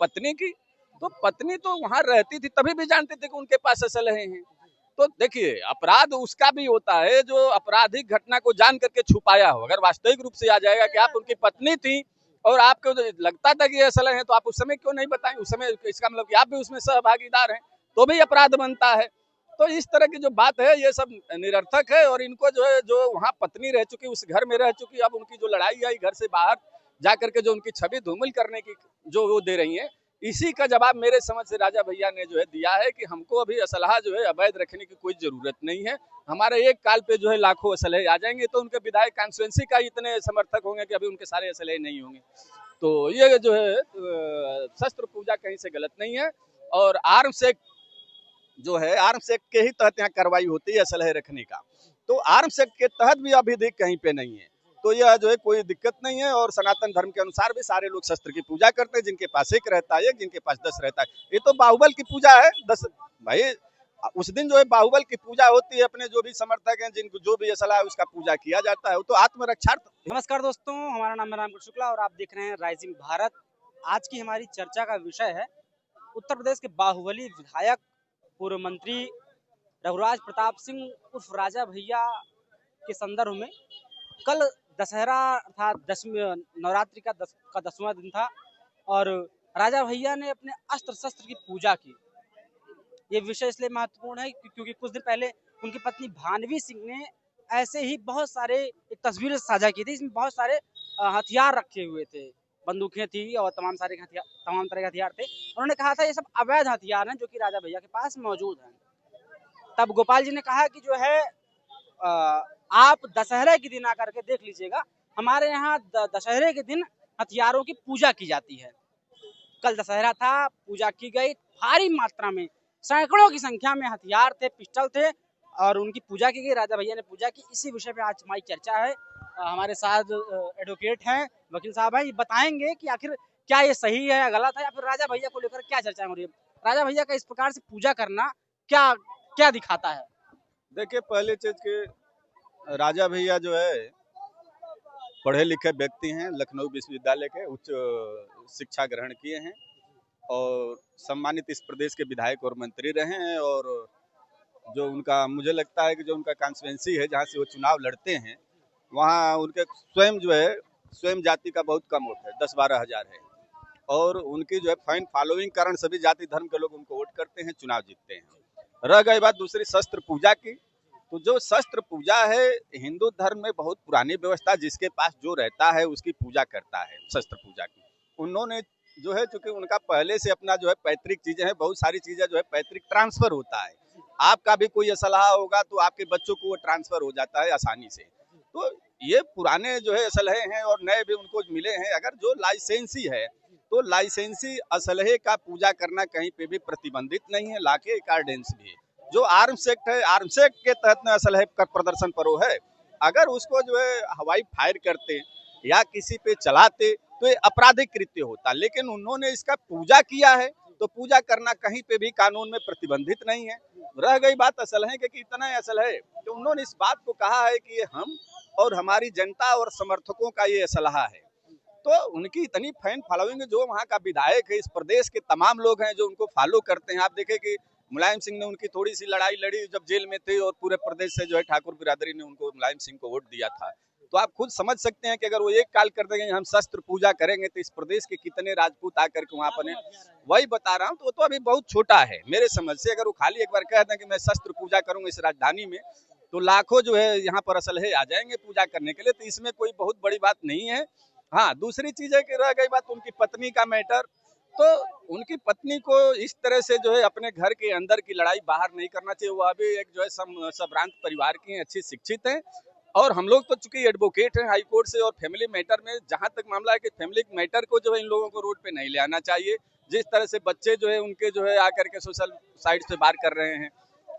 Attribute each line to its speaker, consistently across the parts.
Speaker 1: पत्नी की, तो पत्नी तो वहां रहती थी, तभी भी जानते थे कि उनके पास असलहे हैं। तो देखिए, अपराध उसका भी होता है जो आपराधिक घटना को जान करके छुपाया हो। अगर वास्तविक रूप से आ जाएगा कि आप उनकी पत्नी थी और आपको लगता था कि ये असलहे हैं, तो आप उस समय क्यों नहीं बताएं? उस समय इसका मतलब कि आप भी उसमें सहभागीदार हैं, तो भी अपराध बनता है। तो इस तरह की जो बात है ये सब निरर्थक है, और इनको जो है, जो वहाँ पत्नी रह चुकी, उस घर में रह चुकी, अब उनकी जो लड़ाई आई घर से बाहर जाकर के जो उनकी छवि धूमिल करने की जो वो दे रही है, इसी का जवाब मेरे समझ से राजा भैया ने जो है दिया है कि हमको अभी असलहा जो है अवैध रखने की कोई जरूरत नहीं है। हमारे एक काल पे जो है लाखों असलहे आ जाएंगे, तो उनके विधायक कॉन्स्टिट्यूएंसी का इतने समर्थक होंगे कि अभी उनके सारे असलहे नहीं होंगे। तो ये जो है शस्त्र पूजा कहीं से गलत नहीं है, और आर्म्स एक्ट जो है, आर्म्स एक्ट के ही तहत यहाँ कार्रवाई होती है असलहे रखने का। तो आर्म्स एक्ट के तहत भी अभिधिक कहीं पे नहीं है, तो यह जो है कोई दिक्कत नहीं है। और सनातन धर्म के अनुसार भी सारे लोग शस्त्र की पूजा करते हैं, जिनके पास एक रहता है, जिनके पास 10 रहता है। ये तो बाहुबल की पूजा है 10 भाई। उस दिन जो है बाहुबल की पूजा होती है, अपने जो भी समर्थक हैं, जिनको जो भी असला है उसका पूजा किया जाता है, वो तो आत्मरक्षार्थ।
Speaker 2: नमस्कार दोस्तों, हमारा नाम है रामकृष्ण शुक्ला और आप देख रहे हैं राइजिंग भारत। आज की हमारी चर्चा का विषय है उत्तर प्रदेश के बाहुबली विधायक पूर्व मंत्री रघुराज प्रताप सिंह उर्फ राजा भैया के संदर्भ में। कल दशहरा अर्थात नवरात्रि का 10वां दिन था और राजा भैया ने अपने अस्त्र शस्त्र की पूजा की। ये विषय इसलिए महत्वपूर्ण है क्योंकि कुछ दिन पहले उनकी पत्नी भानवी सिंह ने ऐसे ही बहुत सारे एक तस्वीर साझा की थी। इसमें बहुत सारे हथियार रखे हुए थे, बंदूकें थी और तमाम तरह के हथियार थे। उन्होंने कहा था ये सब अवैध हथियार हैं जो कि राजा भैया के पास मौजूद हैं। तब गोपाल जी ने कहा कि जो है आप दशहरे के दिन आकर के देख लीजिएगा, हमारे यहाँ दशहरे के दिन हथियारों की पूजा की जाती है। कल दशहरा था, पूजा की गई, भारी मात्रा में सैकड़ों की संख्या में हथियार थे, पिस्टल थे और उनकी पूजा की गई। राजा भैया ने पूजा की। इसी विषय पे आज हमारी चर्चा है। हमारे साथ एडवोकेट हैं, वकील साहब हैं, ये बताएंगे कि आखिर क्या ये सही है या गलत है, या फिर राजा भैया को लेकर क्या चर्चा हो रही है। राजा भैया का इस प्रकार से पूजा करना क्या क्या दिखाता है?
Speaker 1: देखिए, पहले चीज के राजा भैया जो है पढ़े लिखे व्यक्ति हैं, लखनऊ विश्वविद्यालय के उच्च शिक्षा ग्रहण किए हैं और सम्मानित इस प्रदेश के विधायक और मंत्री रहे हैं। और जो उनका, मुझे लगता है कि जो उनका कॉन्स्टिट्यूएंसी है जहाँ से वो चुनाव लड़ते हैं, वहाँ उनके स्वयं जो है स्वयं जाति का बहुत कम वोट है, 10-12 हजार है। और उनकी जो है फैन फॉलोइंग कारण सभी जाति धर्म के लोग उनको वोट करते हैं, चुनाव जीतते हैं। रह गई बात दूसरी शस्त्र पूजा की, तो जो शस्त्र पूजा है हिंदू धर्म में बहुत पुरानी व्यवस्था, जिसके पास जो रहता है उसकी पूजा करता है शस्त्र पूजा की। उन्होंने जो है, चूंकि उनका पहले से अपना जो है पैतृक चीजें हैं, बहुत सारी चीजें जो है पैतृक ट्रांसफर होता है। आपका भी कोई असलहा होगा तो आपके बच्चों को वो ट्रांसफर हो जाता है आसानी से। तो ये पुराने जो है असलहे हैं और नए भी उनको मिले हैं। अगर जो लाइसेंसी है तो लाइसेंसी असलहे का पूजा करना कहीं पे भी प्रतिबंधित नहीं है, लाके एक ऑर्डिनेंस भी है। जो आर्म्स एक्ट है, आर्म्स एक्ट के तहत में असलहे का प्रदर्शन पर है। अगर उसको जो है हवाई फायर करते या किसी पे चलाते तो ये आपराधिक कृत्य होता, लेकिन उन्होंने इसका पूजा किया है, तो पूजा करना कहीं पे भी कानून में प्रतिबंधित नहीं है। रह गई बात असलहे के कि इतना असलहे, तो उन्होंने इस बात को कहा है कि ये हम और हमारी जनता और समर्थकों का ये असलहा है। तो उनकी इतनी फैन फॉलोइंग, जो वहाँ का विधायक है, इस प्रदेश के तमाम लोग हैं जो उनको फॉलो करते हैं। आप देखें कि मुलायम सिंह ने उनकी थोड़ी सी लड़ाई लड़ी जब जेल में थे, और पूरे प्रदेश से जो है ठाकुर बिरादरी ने उनको, मुलायम सिंह को वोट दिया था। तो आप खुद समझ सकते हैं कि अगर वो एक काल कर देंगे हम शस्त्र पूजा करेंगे, तो इस प्रदेश के कितने राजपूत आकर के वहाँ पर, वही बता रहा हूँ। तो वो तो अभी बहुत छोटा है मेरे समझ से। अगर वो खाली एक बार कह दें कि मैं शस्त्र पूजा करूंगा इस राजधानी में, तो लाखों जो है यहाँ पर असलहे आ जाएंगे पूजा करने के लिए। तो इसमें कोई बहुत बड़ी बात नहीं है। हाँ, दूसरी चीज है कि रह गई बात उनकी पत्नी का मैटर, तो उनकी पत्नी को इस तरह से जो है अपने घर के अंदर की लड़ाई बाहर नहीं करना चाहिए। वो अभी एक जो है संभ्रांत परिवार की हैं, अच्छी शिक्षित हैं। और हम लोग तो चूंकि एडवोकेट हैं हाई कोर्ट से, और फैमिली मैटर में जहां तक मामला है कि फैमिली मैटर को जो है इन लोगों को रोड पे नहीं ले आना चाहिए। जिस तरह से बच्चे जो है उनके जो है आकर के सोशल साइट से बाहर कर रहे हैं,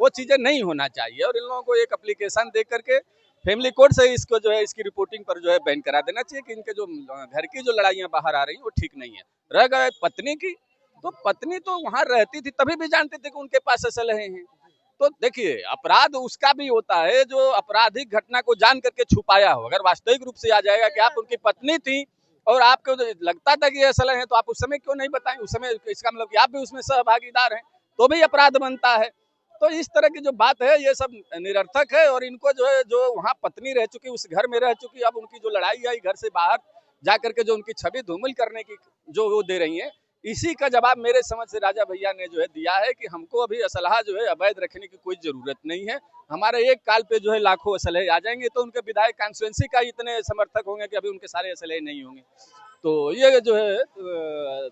Speaker 1: वो चीजें नहीं होना चाहिए। और इन लोगों को एक एप्लीकेशन दे करके फैमिली कोर्ट से इसको जो है इसकी रिपोर्टिंग पर जो है बैन करा देना चाहिए कि इनके जो घर की जो लड़ाइयाँ बाहर आ रही हैं वो ठीक नहीं है। रह गए पत्नी की, तो पत्नी तो वहां रहती थी, तभी भी जानते थे कि उनके पास असलहे हैं। तो देखिए, अपराध उसका भी होता है जो आपराधिक घटना को जान करके छुपाया हो। अगर वास्तविक रूप से आ जाएगा कि आप उनकी पत्नी थी और आपको जो लगता था कि ये असलहे हैं तो आप उस समय क्यों नहीं बताएं? उस समय इसका मतलब कि आप भी उसमें सहभागीदार हैं, तो भी अपराध बनता है। तो इस तरह की जो बात है ये सब निरर्थक है, और इनको जो है, जो वहाँ पत्नी रह चुकी, उस घर में रह चुकी, अब उनकी जो लड़ाई आई घर से बाहर जा करके जो उनकी छवि धूमिल करने की जो वो दे रही है, इसी का जवाब मेरे समझ से राजा भैया ने जो है दिया है कि हमको अभी असलहा जो है अवैध रखने की कोई जरूरत नहीं है। हमारे एक काल पे जो है लाखों असलहे आ जाएंगे, तो उनके विधायक कॉन्स्टिट्यूंसी का इतने समर्थक होंगे कि अभी उनके सारे असलहे नहीं होंगे। तो ये जो है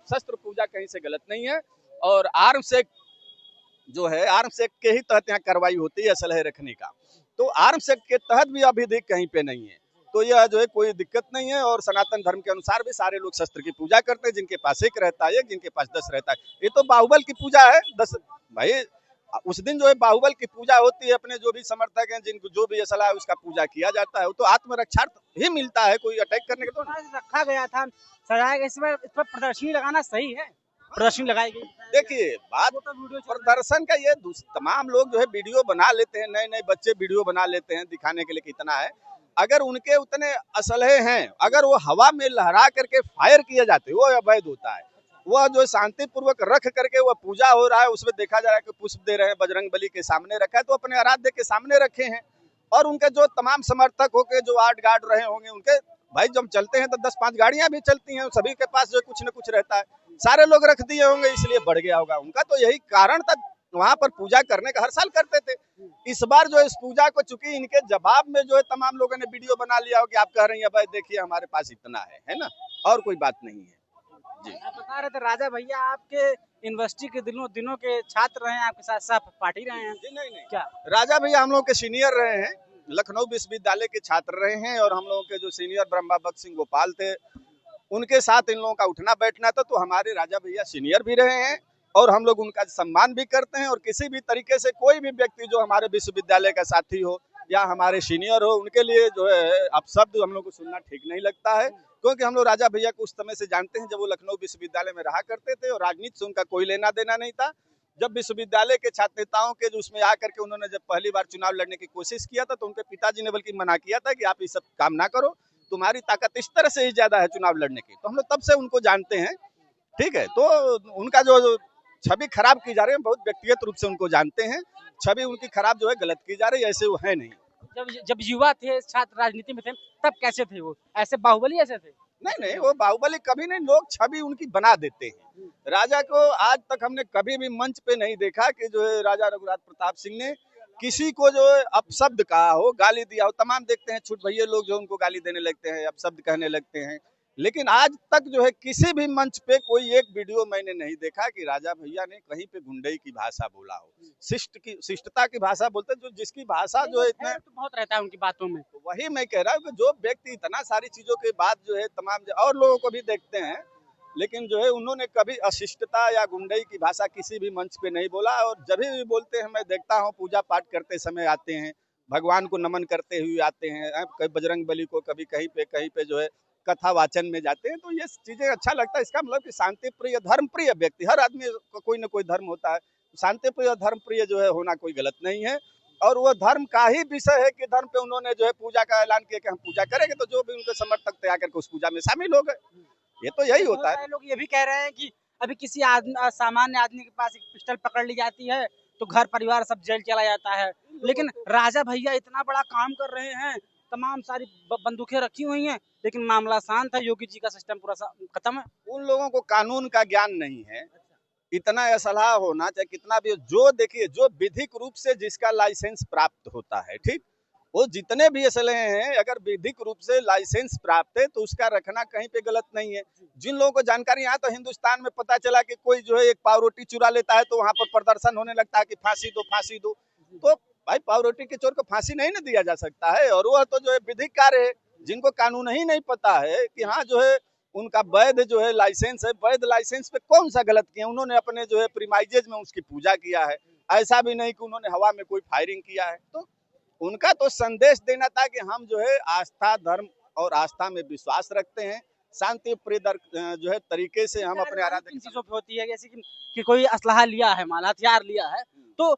Speaker 1: शस्त्र पूजा कहीं से गलत नहीं है, और आर्म्स एक्ट जो है, आर्म्स एक्ट के ही तहत यहाँ कार्रवाई होती है असलहे रखने का, तो आर्म्स एक्ट के तहत भी अभी कहीं पे नहीं है। तो यह जो है कोई दिक्कत नहीं है, और सनातन धर्म के अनुसार भी सारे लोग शस्त्र की पूजा करते हैं, जिनके पास एक रहता है, जिनके पास 10 रहता है। ये तो बाहुबल की पूजा है 10 भाई, उस दिन जो है बाहुबल की पूजा होती है, अपने जो भी समर्थक हैं, जिनको जो भी असला है उसका पूजा किया जाता है, वो तो आत्मरक्षा ही मिलता है, कोई अटैक करने का तो
Speaker 2: रखा गया था, सजाया गया, इस पर प्रदर्शनी लगाना सही है? प्रदर्शनी लगाई गई,
Speaker 1: देखिए बात प्रदर्शन का, ये तमाम लोग जो है वीडियो बना लेते हैं, नए नए बच्चे वीडियो बना लेते हैं दिखाने के लिए कितना है। अगर उनके उतने असलहे हैं, अगर वो हवा में लहरा करके फायर किए जाते वो अवैध होता है। वह जो शांतिपूर्वक रख करके वह पूजा हो रहा है, उसमें देखा जा रहा है कि पुष्प दे रहे हैं, बजरंग बली के सामने रखा है, तो अपने आराध्य के सामने रखे हैं। और उनके जो तमाम समर्थक होके जो आर्ट गार्ड रहे होंगे, उनके भाई जब चलते हैं तो 10-5 गाड़ियां भी चलती हैं, सभी के पास जो कुछ न कुछ रहता है, सारे लोग रख दिए होंगे, इसलिए बढ़ गया होगा उनका। तो यही कारण था, वहां पर पूजा करने का हर साल करते थे। इस बार जो इस पूजा को चूंकि इनके जवाब में जो है तमाम लोगों ने वीडियो बना लिया हो कि आप कह रही हैं भाई देखिए हमारे पास इतना है ना, और कोई बात नहीं है जी।
Speaker 2: आप बता रहे थे राजा भैया आपके यूनिवर्सिटी के दिनों के छात्र रहे हैं, आपके साथ साथ पार्टी रहे हैं?
Speaker 1: जी नहीं,
Speaker 2: क्या
Speaker 1: राजा भैया हम लोग के सीनियर रहे हैं, लखनऊ विश्वविद्यालय के छात्र रहे हैं, और हम लोगों के जो सीनियर ब्रह्मा भक्त सिंह गोपाल थे, उनके साथ इन लोगों का उठना बैठना था। तो हमारे राजा भैया सीनियर भी रहे हैं, और हम लोग उनका सम्मान भी करते हैं, और किसी भी तरीके से कोई भी व्यक्ति जो हमारे विश्वविद्यालय का साथी हो या हमारे सीनियर हो, उनके लिए जो है अपशब्द हम लोग को सुनना ठीक नहीं लगता है, क्योंकि हम लोग राजा भैया को उस समय से जानते हैं जब वो लखनऊ विश्वविद्यालय में रहा करते थे, और राजनीति से उनका कोई लेना देना नहीं था। जब विश्वविद्यालय के छात्र नेताओं के जो उसमें आकर के उन्होंने जब पहली बार चुनाव लड़ने की कोशिश किया था, तो उनके पिताजी ने बल्कि मना किया था कि आप ये सब काम ना करो, तुम्हारी ताकत इस तरह से ही ज्यादा है चुनाव लड़ने की। तो हम लोग तब से उनको जानते हैं, ठीक है। तो उनका जो छवि खराब की जा रही है, बहुत व्यक्तिगत रूप से उनको जानते हैं, छवि उनकी खराब जो है गलत की जा रही है, ऐसे वो है नहीं।
Speaker 2: जब युवा थे, छात्र राजनीति में थे, तब कैसे थे वो? ऐसे बाहुबली ऐसे थे?
Speaker 1: नहीं, वो बाहुबली कभी नहीं, लोग छवि उनकी बना देते हैं। राजा को आज तक हमने कभी भी मंच पे नहीं देखा कि जो है राजा रघुराज प्रताप सिंह ने किसी को जो है अपशब्द कहा हो, गाली दिया हो। तमाम देखते हैं छुट भैया लोग जो उनको गाली देने लगते हैं, अपशब्द कहने लगते हैं, लेकिन आज तक जो है किसी भी मंच पे कोई एक वीडियो मैंने नहीं देखा कि राजा भैया ने कहीं पे गुंडई की भाषा बोला हो। शिष्टता की भाषा बोलते, जो जिसकी भाषा जो है इतना
Speaker 2: तो बहुत रहता है उनकी बातों में।
Speaker 1: वही मैं कह रहा हूँ कि जो व्यक्ति इतना सारी चीजों के बाद जो है तमाम और लोगों को भी देखते हैं, लेकिन जो है उन्होंने कभी अशिष्टता या गुंडई की भाषा किसी भी मंच पे नहीं बोला। और जब भी बोलते हैं, मैं देखता हूँ पूजा पाठ करते समय आते हैं, भगवान को नमन करते हुए आते हैं, कभी बजरंग बली को, कभी कहीं पे जो है कथा वाचन में जाते हैं, तो ये चीजें अच्छा लगता है। इसका मतलब कि शांति प्रिय धर्म प्रिय व्यक्ति, हर आदमी को कोई ना कोई धर्म होता है, शांति प्रिय धर्म प्रिय जो है होना कोई गलत नहीं है। और वो धर्म का ही विषय है कि धर्म पे उन्होंने जो है पूजा का ऐलान किया कि हम पूजा करेंगे, तो जो भी उनके समर्थक थे आकर के उस पूजा में शामिल हो गए। ये तो यही होता है।
Speaker 2: लोग ये भी कह रहे हैं कि अभी किसी सामान्य आदमी के पास एक पिस्टल पकड़ ली जाती है तो घर परिवार सब जेल चला जाता है, लेकिन राजा भैया इतना बड़ा काम कर रहे हैं, तमाम सारी बंदूकें रखी हुई हैं, लेकिन मामला शांत है, योगी जी का सिस्टम पूरा खत्म है।
Speaker 1: उन लोगों को कानून का ज्ञान नहीं है, इतना असलाह होना चाहे कितना भी, जो देखिए जो विधिक रूप से जिसका लाइसेंस प्राप्त होता है, ठीक, वो जितने भी असलहे हैं अगर विधिक रूप से लाइसेंस प्राप्त है तो उसका रखना कहीं पे गलत नहीं है। जिन लोगों को जानकारी, यहाँ तो हिंदुस्तान में पता चला कि कोई जो है एक पाव रोटी चुरा लेता है तो वहां पर प्रदर्शन होने लगता है कि फांसी दो फांसी दो। तो भाई पाव रोटी के चोर को फांसी नहीं ना दिया जा सकता है, और वह तो जो है विधिक कार्य है। जिनको कानून ही नहीं पता है कि हाँ जो है उनका वैध जो है लाइसेंस है, वैध लाइसेंस पे कौन सा गलत किया, उन्होंने अपने जो है प्रीमाइजेज में उसकी पूजा किया है, ऐसा भी नहीं कि उन्होंने हवा में कोई फायरिंग किया है। तो उनका तो संदेश देना था कि हम जो है आस्था धर्म और आस्था में विश्वास रखते हैं, शांति प्रिय जो है तरीके से हम अपने आराधना
Speaker 2: चीजों पे होती है, जैसे कि कोई असलाहा लिया है, माल हथियार लिया है, तो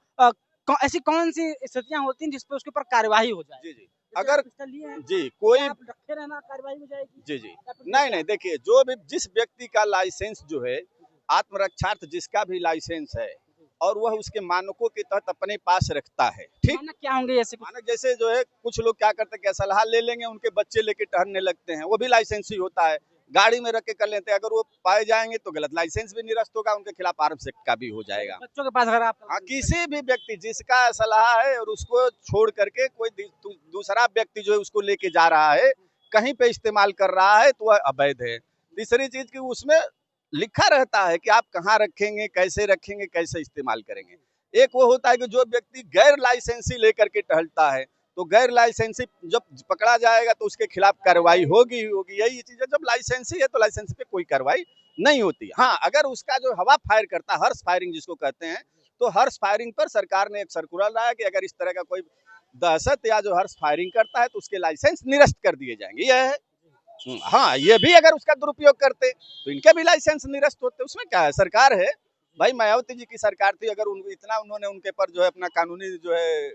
Speaker 2: ऐसी कौन सी स्थितियां होती हैं जिसपे उसके ऊपर कार्यवाही हो जाए?
Speaker 1: जी जी, अगर
Speaker 2: पिस्टल लिए हैं,
Speaker 1: जी कोई
Speaker 2: क्या आप रखे रहना कार्रवाई हो जाएगी?
Speaker 1: जी जी
Speaker 2: या फिर
Speaker 1: नहीं
Speaker 2: क्या?
Speaker 1: नहीं, देखिए जो भी जिस व्यक्ति का लाइसेंस जो है, आत्मरक्षार्थ जिसका भी लाइसेंस है और वह उसके मानकों के तहत अपने पास रखता है, ठीक।
Speaker 2: मानक क्या होंगे ऐसे कुछ?
Speaker 1: मानक जैसे जो है कुछ लोग क्या करते हैं कि सलाह ले लेंगे, उनके बच्चे लेके टहलने लगते हैं, वो भी लाइसेंस ही होता है, गाड़ी में रख के कर लेते हैं, अगर वो पाए जाएंगे तो गलत लाइसेंस भी निरस्त होगा, उनके खिलाफ आर्म्स एक्ट का भी हो जाएगा।
Speaker 2: बच्चों के पास अगर आप
Speaker 1: हाँ, किसी भी व्यक्ति जिसका सलाह है और उसको छोड़ करके कोई दूसरा व्यक्ति जो है उसको लेके जा रहा है, कहीं पे इस्तेमाल कर रहा है, तो वह अवैध है। तीसरी चीज की उसमें लिखा रहता है कि आप कहाँ रखेंगे, कैसे इस्तेमाल करेंगे। एक वो होता है कि जो व्यक्ति गैर लाइसेंसी लेकर के टहलता है, तो गैर लाइसेंसी जब पकड़ा जाएगा तो उसके खिलाफ कार्रवाई होगी होगी। यही चीज है, जब लाइसेंसी है तो लाइसेंस पे कोई कार्रवाई नहीं होती। हाँ, अगर उसका जो हवा फायर करता है, हर्ष फायरिंग जिसको कहते हैं, तो हर्ष फायरिंग पर सरकार ने एक सर्कुलर लाया कि अगर इस तरह का कोई दहशत या जो हर्ष फायरिंग करता है तो उसके लाइसेंस निरस्त कर दिए जाएंगे। यह है। हाँ, ये भी अगर उसका दुरुपयोग करते तो इनके भी लाइसेंस निरस्त होते। उसमें क्या है, सरकार है भाई, मायावती जी की सरकार थी, अगर इतना उन्होंने उनके पर जो है अपना कानूनी जो है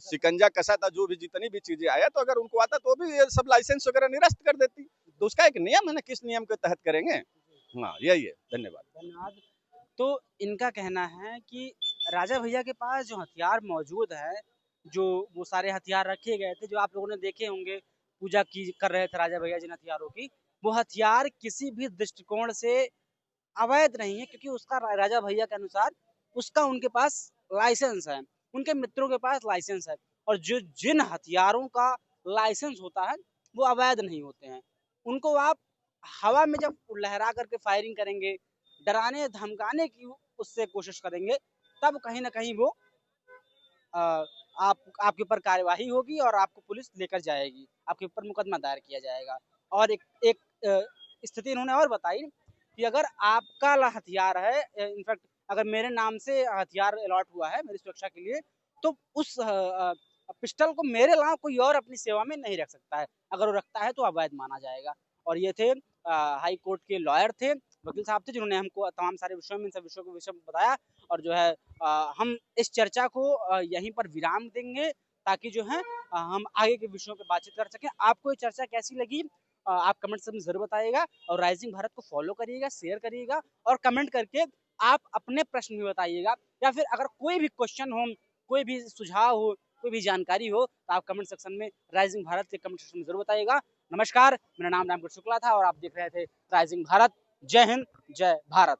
Speaker 1: शिकंजा कसा था, जो भी जितनी भी चीजें आया, तो अगर उनको आता तो भी ये सब लाइसेंस वगैरह निरस्त कर देती। तो उसका एक नियम है ना, किस नियम के तहत करेंगे। हाँ, यही है। धन्यवाद।
Speaker 2: तो इनका कहना है कि राजा भैया के पास जो हथियार मौजूद है, जो वो सारे हथियार रखे गए थे, जो आप लोगों ने देखे होंगे, पूजा की कर रहे थे राजा भैया जिन हथियारों की, वो हथियार किसी भी दृष्टिकोण से अवैध नहीं है, क्योंकि उसका राजा भैया के अनुसार उसका उनके पास लाइसेंस है, उनके मित्रों के पास लाइसेंस है, और जो जिन हथियारों का लाइसेंस होता है वो अवैध नहीं होते हैं। उनको आप हवा में जब लहरा करके फायरिंग करेंगे, डराने धमकाने की उससे कोशिश करेंगे, तब कहीं ना कहीं वो आपके ऊपर कार्यवाही होगी और आपको पुलिस लेकर जाएगी, आपके ऊपर मुकदमा दायर किया जाएगा। और एक स्थिति इन्होंने और बताई कि अगर आपका हथियार है, इनफैक्ट अगर मेरे नाम से हथियार अलॉट हुआ है मेरी सुरक्षा के लिए, तो उस पिस्टल को मेरे अलावा कोई और अपनी सेवा में नहीं रख सकता है, अगर वो रखता है तो अवैध माना जाएगा। और ये थे हाई कोर्ट के लॉयर थे, वकील साहब थे, जिन्होंने हमको तमाम सारे विषयों में इन सब विषयों के विषय में बताया। और जो है हम इस चर्चा को यहीं पर विराम देंगे, ताकि जो है हम आगे के विषयों पे बातचीत कर सकें। आपको ये चर्चा कैसी लगी, आप कमेंट में जरूर बताइएगा, और राइजिंग भारत को फॉलो करिएगा, शेयर करिएगा, और कमेंट करके आप अपने प्रश्न भी बताइएगा, या फिर अगर कोई भी क्वेश्चन हो, कोई भी सुझाव हो, कोई भी जानकारी हो, तो आप कमेंट सेक्शन में, राइजिंग भारत के कमेंट सेक्शन में जरूर बताइएगा। नमस्कार, मेरा नाम रामकृष्ण शुक्ला था और आप देख रहे थे राइजिंग भारत। जय हिंद, जय भारत।